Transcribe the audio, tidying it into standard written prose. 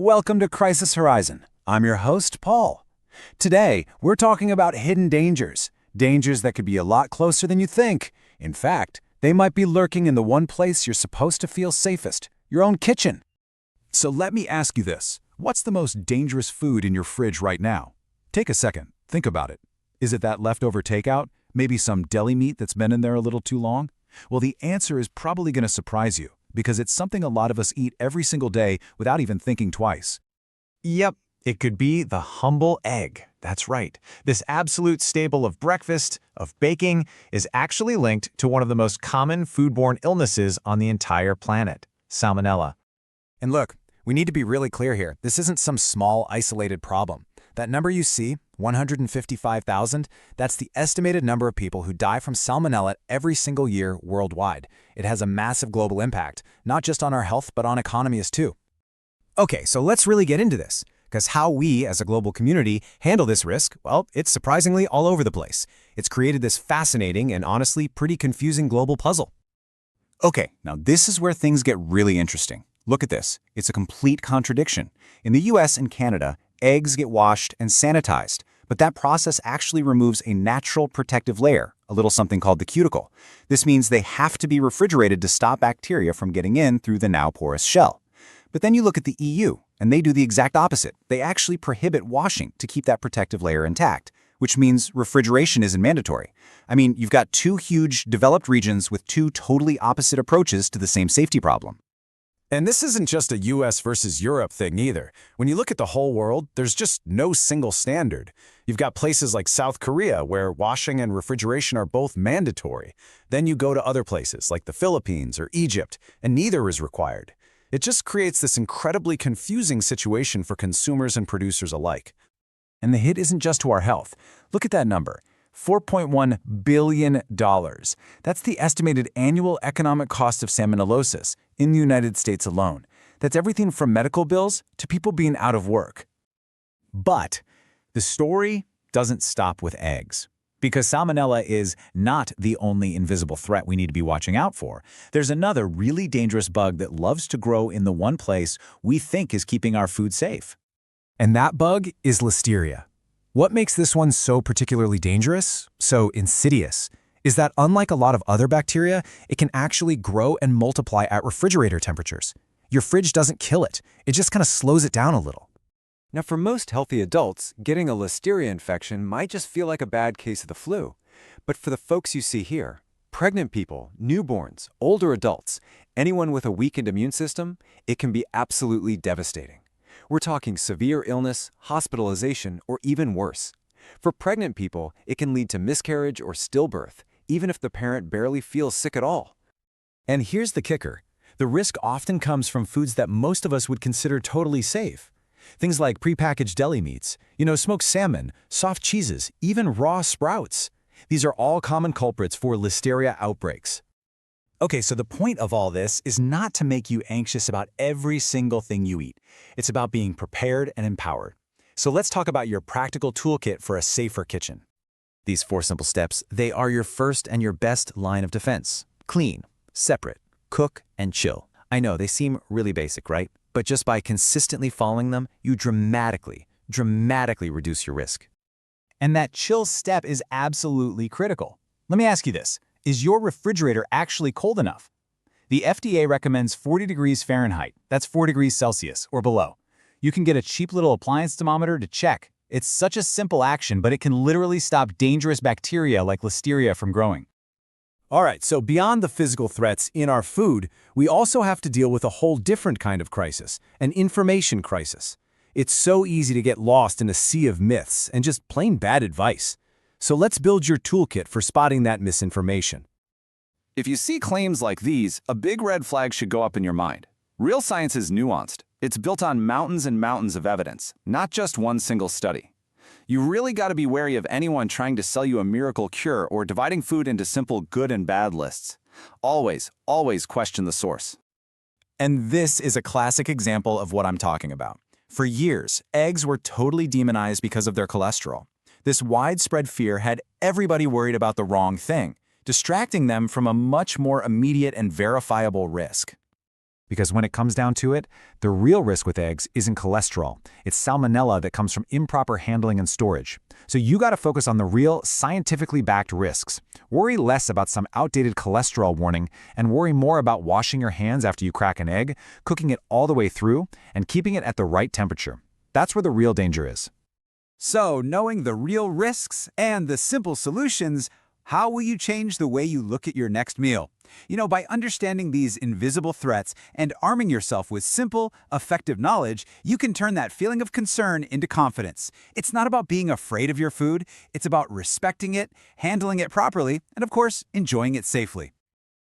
Welcome to Crisis Horizon. I'm your host, Paul. Today, we're talking about hidden dangers, dangers that could be a lot closer than you think. In fact, they might be lurking in the one place you're supposed to feel safest, your own kitchen. So let me ask you this. What's the most dangerous food in your fridge right now? Take a second. Think about it. Is it that leftover takeout? Maybe some deli meat that's been in there a little too long? Well, the answer is probably going to surprise you, because it's something a lot of us eat every single day without even thinking twice. Yep, it could be the humble egg. That's right. This absolute staple of breakfast, of baking, is actually linked to one of the most common foodborne illnesses on the entire planet, Salmonella. And look, we need to be really clear here. This isn't some small, isolated problem. That number you see, 155,000, that's the estimated number of people who die from Salmonella every single year worldwide. It has a massive global impact, not just on our health, but on economies too. Okay, so let's really get into this, because how we, as a global community, handle this risk, well, it's surprisingly all over the place. It's created this fascinating and honestly pretty confusing global puzzle. Okay, now this is where things get really interesting. Look at this. It's a complete contradiction. In the US and Canada, eggs get washed and sanitized, but that process actually removes a natural protective layer, a little something called the cuticle. This means they have to be refrigerated to stop bacteria from getting in through the now porous shell. But then you look at the EU, and they do the exact opposite. They actually prohibit washing to keep that protective layer intact, which means refrigeration isn't mandatory. I mean, you've got two huge developed regions with two totally opposite approaches to the same safety problem. And this isn't just a US versus Europe thing either. When you look at the whole world, there's just no single standard. You've got places like South Korea where washing and refrigeration are both mandatory. Then you go to other places like the Philippines or Egypt, and neither is required. It just creates this incredibly confusing situation for consumers and producers alike. And the hit isn't just to our health. Look at that number. $4.1 billion. That's the estimated annual economic cost of salmonellosis in the United States alone. That's everything from medical bills to people being out of work. But the story doesn't stop with eggs. Because Salmonella is not the only invisible threat we need to be watching out for. There's another really dangerous bug that loves to grow in the one place we think is keeping our food safe. And that bug is Listeria. What makes this one so particularly dangerous, so insidious, is that unlike a lot of other bacteria, it can actually grow and multiply at refrigerator temperatures. Your fridge doesn't kill it, it just kind of slows it down a little. Now, for most healthy adults, getting a Listeria infection might just feel like a bad case of the flu. But for the folks you see here, pregnant people, newborns, older adults, anyone with a weakened immune system, it can be absolutely devastating. We're talking severe illness, hospitalization, or even worse. For pregnant people, it can lead to miscarriage or stillbirth, even if the parent barely feels sick at all. And here's the kicker. The risk often comes from foods that most of us would consider totally safe. Things like prepackaged deli meats, smoked salmon, soft cheeses, even raw sprouts. These are all common culprits for Listeria outbreaks. Okay, so the point of all this is not to make you anxious about every single thing you eat. It's about being prepared and empowered. So let's talk about your practical toolkit for a safer kitchen. These 4 simple steps, they are your first and your best line of defense. Clean, separate, cook, and chill. I know they seem really basic, right? But just by consistently following them, you dramatically reduce your risk. And that chill step is absolutely critical. Let me ask you this. Is your refrigerator actually cold enough? The FDA recommends 40 degrees Fahrenheit, that's 4 degrees Celsius, or below. You can get a cheap little appliance thermometer to check. It's such a simple action, but it can literally stop dangerous bacteria like Listeria from growing. All right, so beyond the physical threats in our food, we also have to deal with a whole different kind of crisis, an information crisis. It's so easy to get lost in a sea of myths and just plain bad advice. So let's build your toolkit for spotting that misinformation. If you see claims like these, a big red flag should go up in your mind. Real science is nuanced. It's built on mountains and mountains of evidence, not just one single study. You really got to be wary of anyone trying to sell you a miracle cure or dividing food into simple good and bad lists. Always question the source. And this is a classic example of what I'm talking about. For years, eggs were totally demonized because of their cholesterol. This widespread fear had everybody worried about the wrong thing, distracting them from a much more immediate and verifiable risk. Because when it comes down to it, the real risk with eggs isn't cholesterol. It's salmonella that comes from improper handling and storage. So you got to focus on the real, scientifically backed risks. Worry less about some outdated cholesterol warning and worry more about washing your hands after you crack an egg, cooking it all the way through, and keeping it at the right temperature. That's where the real danger is. So, knowing the real risks and the simple solutions, how will you change the way you look at your next meal? By understanding these invisible threats and arming yourself with simple, effective knowledge, you can turn that feeling of concern into confidence. It's not about being afraid of your food, it's about respecting it, handling it properly, and of course, enjoying it safely.